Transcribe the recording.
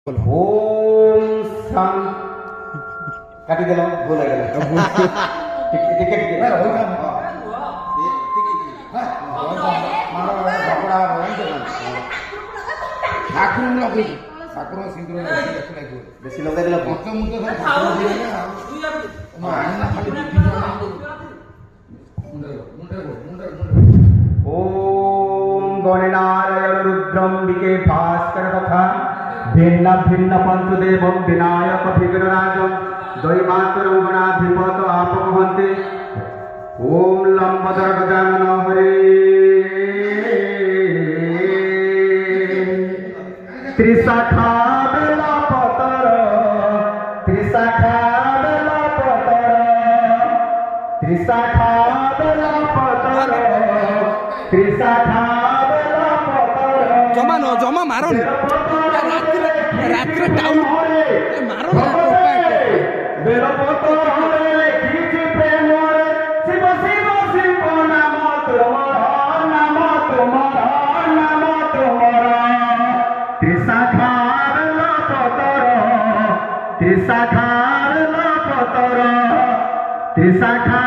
ओम सं काटी दिलाम भूल गया ठीक ठीक ना हो काम मारो कपड़ा ठाकुर लगे ठाकुर सिंदूर लगे बेसी लगा दिला पच मुंड सब ठाकुर दिए ना आना खाली ओम गणनारायण रुद्रंबिके भास्कर तथा भिन्न भिन्न पंचदेव विनायक विघ्नराजम दैमातरं गणाधिपत आपमहन्ते ओम लंबोदर गजानन हरे त्रिशाखा बेलपतर त्रिशाखा बेलपतर त्रिशाखा बेलपतर त्रिशाखा बेलपतर जमा जमा मारो रात्र टाउन मारो ना बेलपतर लिखिछि प्रेम शिव शिव शिव नाम तुमर त्रिशाखा बेलपतर त्रिशाखा बेलपतर त्रिशाखा